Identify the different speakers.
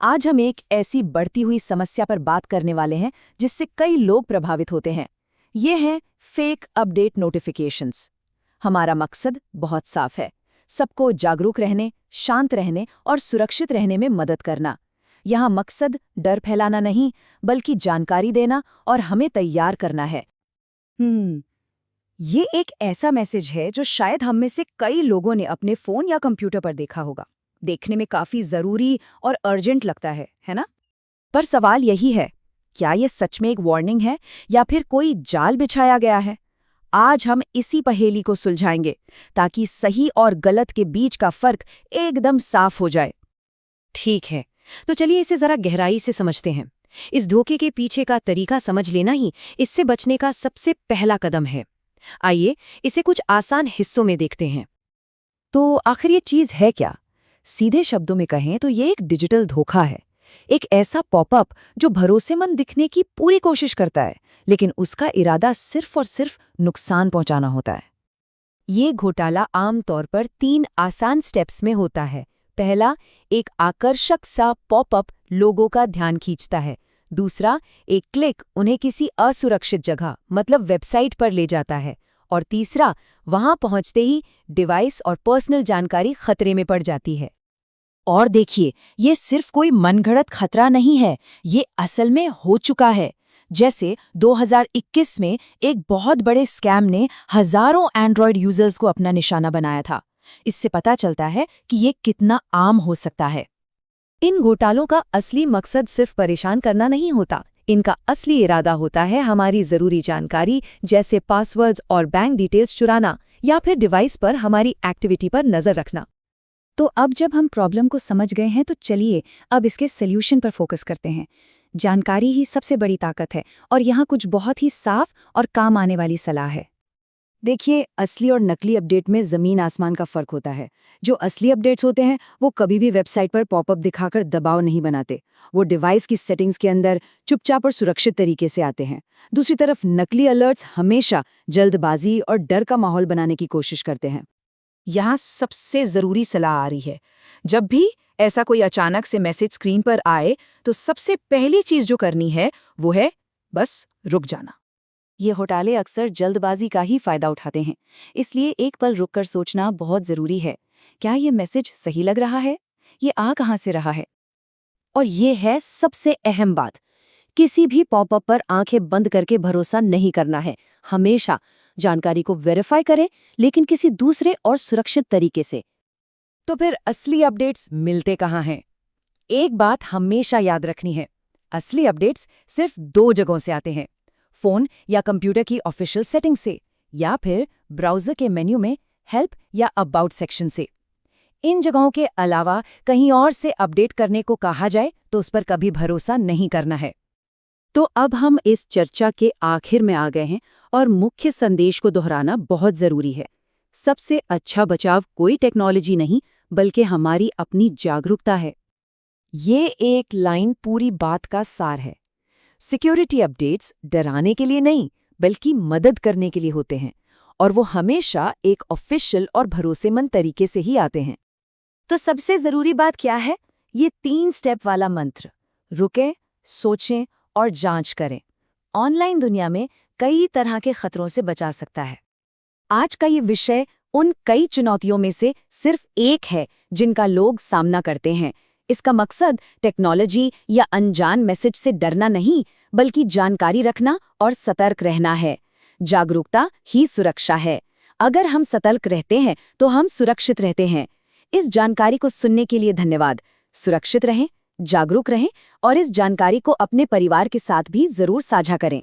Speaker 1: आज हम एक ऐसी बढ़ती हुई समस्या पर बात करने वाले हैं जिससे कई लोग प्रभावित होते हैं। ये हैं फेक अपडेट नोटिफिकेशंस। हमारा मकसद बहुत साफ है, सबको जागरूक रहने, शांत रहने और सुरक्षित रहने में मदद करना। यहाँ मकसद डर फैलाना नहीं, बल्कि जानकारी देना और हमें तैयार करना है।
Speaker 2: ये एक ऐसा मैसेज है जो शायद हम में से कई लोगों ने अपने फोन या कंप्यूटर पर देखा होगा। देखने में काफी जरूरी और अर्जेंट लगता है ना?
Speaker 1: पर सवाल यही है, क्या ये सच में एक वार्निंग है या फिर कोई जाल बिछाया गया है? आज हम इसी पहेली को सुलझाएंगे ताकि सही और गलत के बीच का फर्क एकदम साफ हो जाए।
Speaker 2: ठीक है, तो चलिए इसे जरा गहराई से समझते हैं। इस धोखे के पीछे का तरीका समझ लेना ही इससे बचने का सबसे पहला कदम है। आइए इसे कुछ आसान हिस्सों में देखते हैं।
Speaker 1: तो आखिर ये चीज है क्या? सीधे शब्दों में कहें तो ये एक डिजिटल धोखा है। एक ऐसा पॉपअप जो भरोसेमंद दिखने की पूरी कोशिश करता है, लेकिन उसका इरादा सिर्फ और सिर्फ नुकसान पहुंचाना होता है। ये घोटाला आमतौर पर 3 आसान स्टेप्स में होता है। पहला, एक आकर्षक सा पॉपअप लोगों का ध्यान खींचता है। दूसरा, एक क्लिक उन्हें किसी असुरक्षित जगह मतलब वेबसाइट पर ले जाता है। और तीसरा, वहां पहुंचते ही डिवाइस और पर्सनल जानकारी खतरे में पड़ जाती है। और देखिए, ये सिर्फ कोई मनगढ़ंत खतरा नहीं है, ये असल में हो चुका है। जैसे 2021 में एक बहुत बड़े स्कैम ने हजारों एंड्रॉयड यूजर्स को अपना निशाना बनाया था। इससे पता चलता है कि ये कितना आम हो सकता है। इन घोटालों का असली मकसद सिर्फ परेशान करना नहीं होता, इनका असली इरादा होता है हमारी जरूरी जानकारी जैसे पासवर्ड्स और बैंक डिटेल्स चुराना या फिर डिवाइस पर हमारी एक्टिविटी पर नजर रखना।
Speaker 2: तो अब जब हम प्रॉब्लम को समझ गए हैं तो चलिए अब इसके सॉल्यूशन पर फोकस करते हैं। जानकारी ही सबसे बड़ी ताकत है और यहाँ कुछ बहुत ही साफ और काम आने वाली सलाह है।
Speaker 1: देखिए, असली और नकली अपडेट में ज़मीन आसमान का फ़र्क होता है। जो असली अपडेट्स होते हैं वो कभी भी वेबसाइट पर पॉपअप दिखाकर दबाव नहीं बनाते। वो डिवाइस की सेटिंग्स के अंदर चुपचाप और सुरक्षित तरीके से आते हैं। दूसरी तरफ नकली अलर्ट्स हमेशा जल्दबाजी और डर का माहौल बनाने की कोशिश करते हैं।
Speaker 2: यहाँ सबसे ज़रूरी सलाह आ रही है। जब भी ऐसा कोई अचानक से मैसेज स्क्रीन पर आए तो सबसे पहली चीज़ जो करनी है वो है बस रुक जाना।
Speaker 1: ये घोटाले अक्सर जल्दबाजी का ही फायदा उठाते हैं, इसलिए एक पल रुककर सोचना बहुत ज़रूरी है। क्या ये मैसेज सही लग रहा है? ये आ कहाँ से रहा है? और ये है सबसे अहम बात, किसी भी पॉपअप पर आंखें बंद करके भरोसा नहीं करना है। हमेशा जानकारी को वेरीफाई करें, लेकिन किसी दूसरे और सुरक्षित तरीके से। तो फिर असली अपडेट्स मिलते कहाँ हैं? एक बात हमेशा याद रखनी है, असली अपडेट्स सिर्फ 2 जगहों से आते हैं, फोन या कंप्यूटर की ऑफिशियल सेटिंग से या फिर ब्राउज़र के मेन्यू में हेल्प या अबाउट सेक्शन से। इन जगहों के अलावा कहीं और से अपडेट करने को कहा जाए तो उस पर कभी भरोसा नहीं करना है। तो अब हम इस चर्चा के आखिर में आ गए हैं और मुख्य संदेश को दोहराना बहुत ज़रूरी है। सबसे अच्छा बचाव कोई टेक्नोलॉजी नहीं, बल्कि हमारी अपनी जागरूकता है। ये एक लाइन पूरी बात का सार है। सिक्योरिटी अपडेट्स डराने के लिए नहीं, बल्कि मदद करने के लिए होते हैं, और वो हमेशा एक ऑफिशियल और भरोसेमंद तरीके से ही आते हैं। तो सबसे ज़रूरी बात क्या है? ये 3 स्टेप वाला मंत्र, रुकें, सोचें और जांच करें, ऑनलाइन दुनिया में कई तरह के खतरों से बचा सकता है। आज का ये विषय उन कई चुनौतियों में से सिर्फ एक है जिनका लोग सामना करते हैं। इसका मकसद टेक्नोलॉजी या अनजान मैसेज से डरना नहीं, बल्कि जानकारी रखना और सतर्क रहना है। जागरूकता ही सुरक्षा है। अगर हम सतर्क रहते हैं तो हम सुरक्षित रहते हैं। इस जानकारी को सुनने के लिए धन्यवाद। सुरक्षित रहें, जागरूक रहें और इस जानकारी को अपने परिवार के साथ भी जरूर साझा करें।